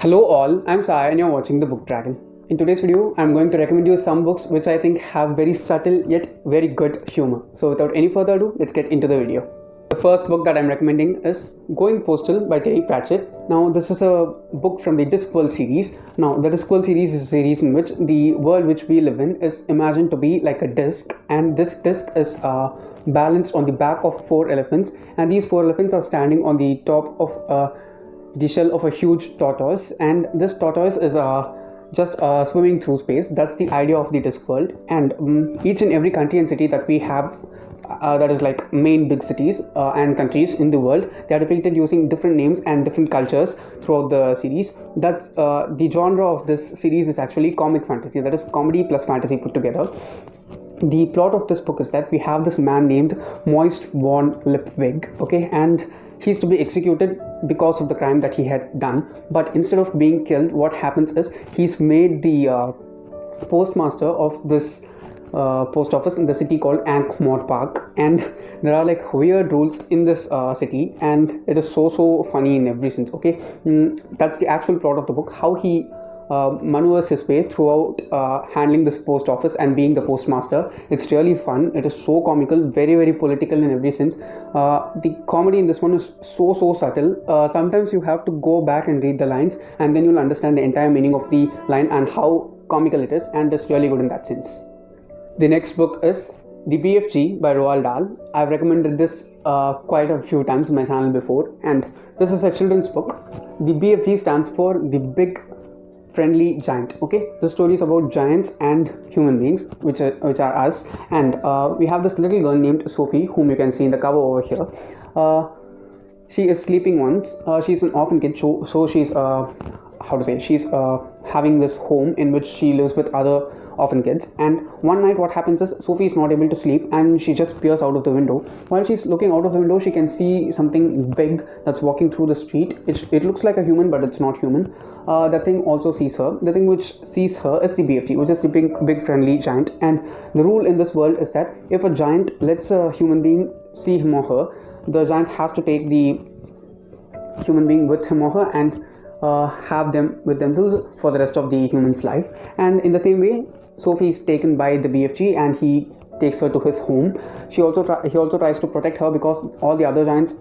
Hello all, I'm Sai and you're watching The Book Dragon. In today's video, I'm going to recommend you some books which I think have very subtle yet very good humor. So without any further ado, let's get into the video. The first book that I'm recommending is Going Postal by Pratchett. Now this is a book from the Discworld series. Now the Discworld series is a series in which the world which we live in is imagined to be like a disc, and this disc is balanced on the back of four elephants, and these four elephants are standing on the top of the shell of a huge tortoise, and this tortoise is just swimming through space. That's the idea of the Discworld, and each and every country and city that we have, that is like main big cities and countries in the world, they are depicted using different names and different cultures throughout the series. That's the genre of this series is actually comic fantasy, that is comedy plus fantasy put together. The plot of this book is that we have this man named Moist von Lipwig, okay, and he's to be executed because of the crime that he had done. But instead of being killed, what happens is he's made the postmaster of this post office in the city called Ankh-Morpork Park, and there are like weird rules in this city, and it is so funny in every sense. Okay, that's the actual plot of the book, how he maneuvers his way throughout handling this post office and being the postmaster. It's really fun. It is so comical, very political in every sense. The comedy in this one is so subtle. Sometimes you have to go back and read the lines, and then you'll understand the entire meaning of the line and how comical it is, and it's really good in that sense. The next book is The BFG by Roald Dahl. I've recommended this quite a few times in my channel before, and this is a children's book. The BFG stands for the Big Friendly Giant. Okay, the story is about giants and human beings, which are us, and we have this little girl named Sophie, whom you can see in the cover over here. She is sleeping once. She's an orphan kid, so she's she's having this home in which she lives with other orphan kids. And one night what happens is Sophie is not able to sleep, and she just peers out of the window. While she's looking out of the window, she can see something big that's walking through the street. It looks like a human, but it's not human. That thing also sees her. The thing which sees her is the BFG, which is the big friendly giant. And the rule in this world is that if a giant lets a human being see him or her, the giant has to take the human being with him or her and have them with themselves for the rest of the human's life. And in the same way, Sophie is taken by the BFG, and he takes her to his home. He also tries to protect her, because all the other giants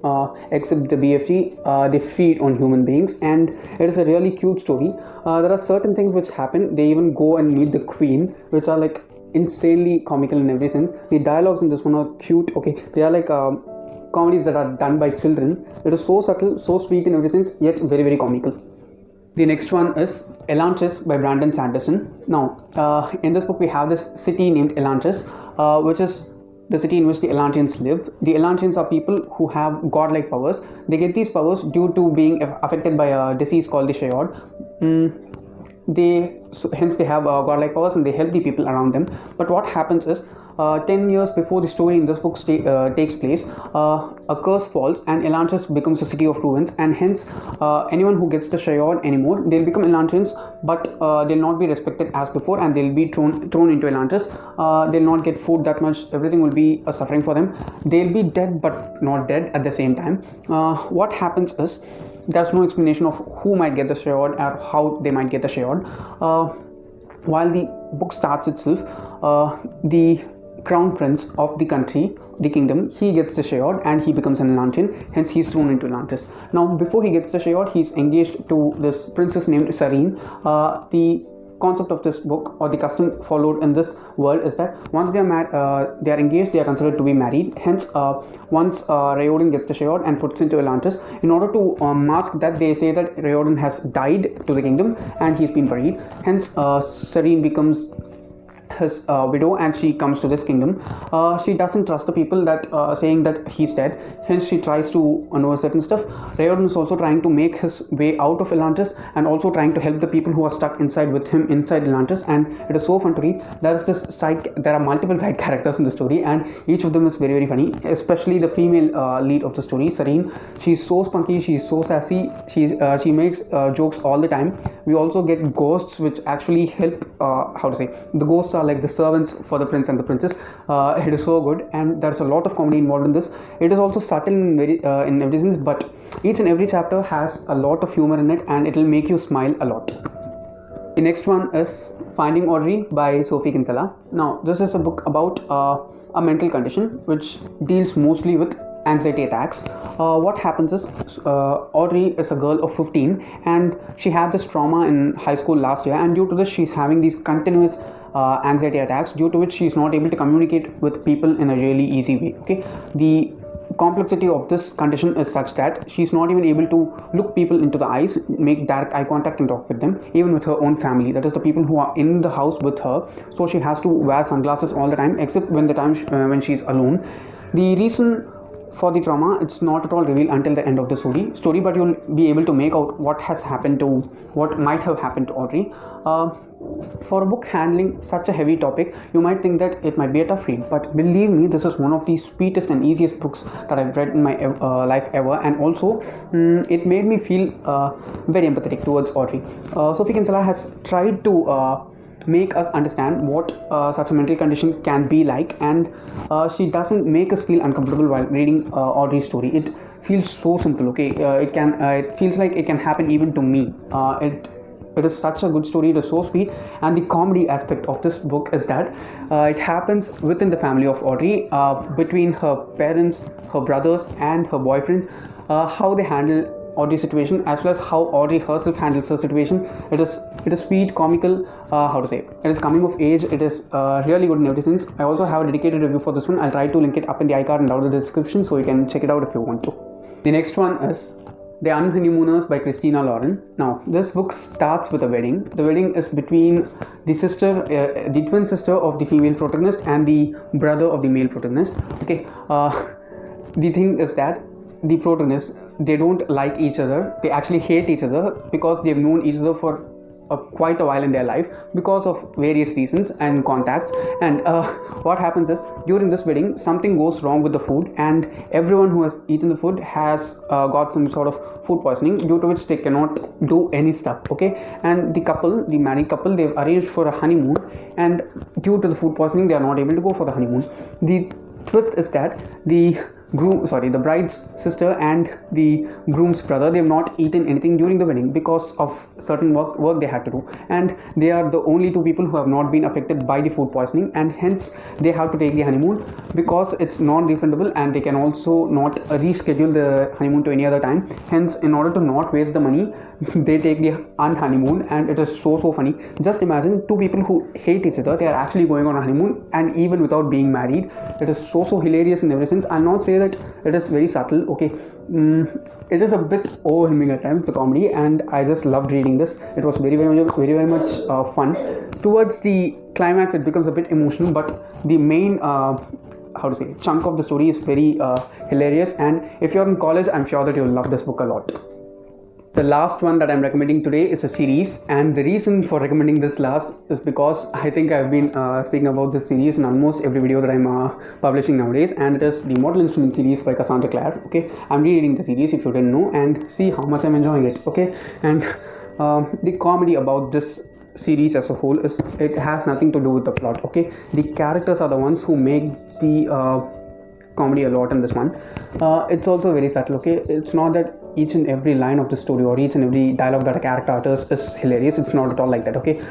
except the BFG, they feed on human beings, and it is a really cute story. There are certain things which happen. They even go and meet the queen, which are like insanely comical in every sense. The dialogues in this one are cute. Okay, they are like comedies that are done by children. It is so subtle, so sweet in every sense, yet very comical. The next one is Elantris by Sanderson. Now, in this book we have this city named Elantris, which is the city in which the Elantrians live. The Elantrians are people who have godlike powers. They get these powers due to being affected by a disease called the Shayod. Hence they have godlike powers, and they help the people around them. But what happens is, 10 years before the story in this book takes place, a curse falls, and Elantris becomes a city of ruins, and hence anyone who gets the Shayod anymore, they'll become Elantrians, but they'll not be respected as before, and they'll be thrown into Elantris. They'll not get food that much. Everything will be a suffering for them. They'll be dead but not dead at the same time. What happens is, there's no explanation of who might get the Shayod or how they might get the Shayod. While the book starts itself, the crown prince of the country, the kingdom, he gets the Shayod, and he becomes an Elantrian. Hence he's thrown into Elantris. Now before he gets the Shayod, he's engaged to this princess named Sareen. The concept of this book, or the custom followed in this world, is that once they are engaged, they are considered to be married. Hence once Raoden gets the Shayod and puts into Elantris, in order to mask that, they say that Raoden has died to the kingdom and he's been buried. Hence Sareen becomes his widow, and she comes to this kingdom. She doesn't trust the people that saying that he's dead. Hence she tries to know certain stuff. Raoden is also trying to make his way out of Elantris, and also trying to help the people who are stuck inside with him inside Elantris, and it is so fun to read. There are multiple side characters in the story, and each of them is very funny, especially the female lead of the story, Sareen. She's so spunky, she's so sassy, she makes jokes all the time. We also get ghosts which actually help, the ghosts are like the servants for the prince and the princess. It is so good, and there's a lot of comedy involved in this. It is also subtle in every sense, but Each and every chapter has a lot of humor in it, and it will make you smile a lot. The next one is Finding Audrey by Sophie Kinsella. Now, this is a book about a mental condition which deals mostly with anxiety attacks. What happens is Audrey is a girl of 15 and she had this trauma in high school last year, and due to this she's having these continuous anxiety attacks, due to which she's not able to communicate with people in a really easy way. Okay, the complexity of this condition is such that she's not even able to look people into the eyes, make direct eye contact and talk with them, even with her own family, that is the people who are in the house with her. So she has to wear sunglasses all the time, except when she's alone. The reason for the trauma, it's not at all revealed until the end of the story, but you'll be able to make out what might have happened to Audrey. For a book handling such a heavy topic, you might think that it might be a tough read, but believe me, this is one of the sweetest and easiest books that I've read in my life ever, and also it made me feel very empathetic towards Audrey. Sophie Kinsella has tried to make us understand what such a mental condition can be like, and she doesn't make us feel uncomfortable while reading Audrey's story. It feels so simple. Okay, it feels like it can happen even to me. It is such a good story. It is so sweet, and the comedy aspect of this book is that it happens within the family of Audrey, between her parents, her brothers, and her boyfriend. How they handle Audrey's situation, as well as how Audrey herself handles her situation. It is sweet, comical. It is coming of age. It is really good in every sense. I also have a dedicated review for this one. I'll try to link it up in the iCard and down in the description, so you can check it out if you want to. The next one is The Unhoneymooners by Christina Lauren. Now, this book starts with a wedding. The wedding is between the twin sister of the female protagonist and the brother of the male protagonist. Okay, the thing is that the protagonists, they don't like each other. They actually hate each other because they've known each other for quite a while in their life because of various reasons and contacts. And what happens is, during this wedding, something goes wrong with the food, and everyone who has eaten the food has got some sort of food poisoning, due to which they cannot do any stuff. Okay, and the married couple, they've arranged for a honeymoon, and due to the food poisoning, they are not able to go for the honeymoon. The twist is that the bride's sister and the groom's brother, they have not eaten anything during the wedding because of certain work they had to do, and they are the only two people who have not been affected by the food poisoning, and hence they have to take the honeymoon because it's non-refundable, and they can also not reschedule the honeymoon to any other time. Hence, in order to not waste the money, they take the honeymoon, and it is so funny. Just imagine two people who hate each other, they are actually going on a honeymoon, and even without being married. It is so hilarious in every sense. I'll not say that it is very subtle. Okay, it is a bit overwhelming at times, the comedy, and I just loved reading this. It was very much fun. Towards the climax, it becomes a bit emotional, but the main chunk of the story is very hilarious, and if you're in college, I'm sure that you'll love this book a lot. The last one that I'm recommending today is a series, and the reason for recommending this last is because I think I've been speaking about this series in almost every video that I'm publishing nowadays, and it is the Mortal Instruments series by Cassandra Clare. Okay, I'm rereading the series if you didn't know, and see how much I'm enjoying it. Okay, and the comedy about this series as a whole is, it has nothing to do with the plot. Okay, the characters are the ones who make the comedy a lot in this one. It's also very subtle. Okay, it's not that each and every line of the story or each and every dialogue that a character utters is hilarious. It's not at all like that. Okay,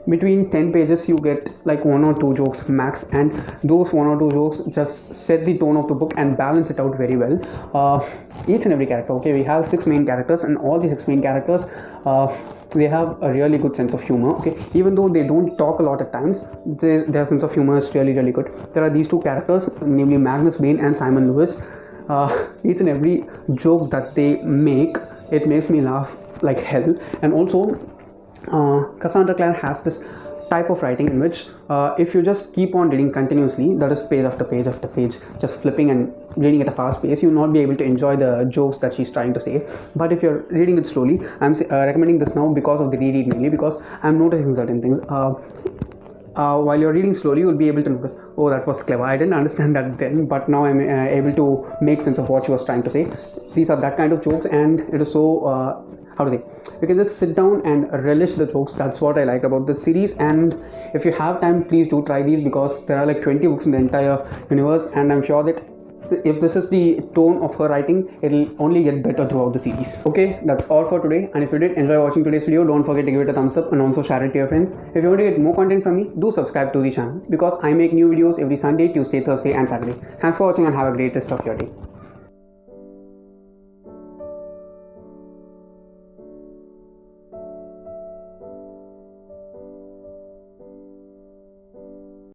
between 10 pages you get like 1 or 2 jokes max, and those 1 or 2 jokes just set the tone of the book and balance it out very well. Each and every character, okay, we have 6 main characters, and all the 6 main characters, they have a really good sense of humor. Okay, even though they don't talk a lot at times, their sense of humor is really good. There are these 2 characters, namely Magnus Bane and Simon Lewis. Each and every joke that they make, it makes me laugh like hell. And also Cassandra Clare has this type of writing in which if you just keep on reading continuously, that is page after page after page, just flipping and reading at a fast pace, you'll not be able to enjoy the jokes that she's trying to say. But if you're reading it slowly, I'm recommending this now because of the reread, mainly because I'm noticing certain things. While you're reading slowly, you'll be able to notice, oh, that was clever, I didn't understand that then, but now I'm able to make sense of what she was trying to say. These are that kind of jokes, and it is so you can just sit down and relish the jokes. That's what I like about this series, and if you have time, please do try these, because there are like 20 books in the entire universe, and I'm sure that if this is the tone of her writing, it'll only get better throughout the series. Okay, that's all for today, and if you did enjoy watching today's video, don't forget to give it a thumbs up and also share it to your friends. If you want to get more content from me, do subscribe to the channel because I make new videos every Sunday, Tuesday, Thursday and Saturday. Thanks for watching and have a great rest of your day.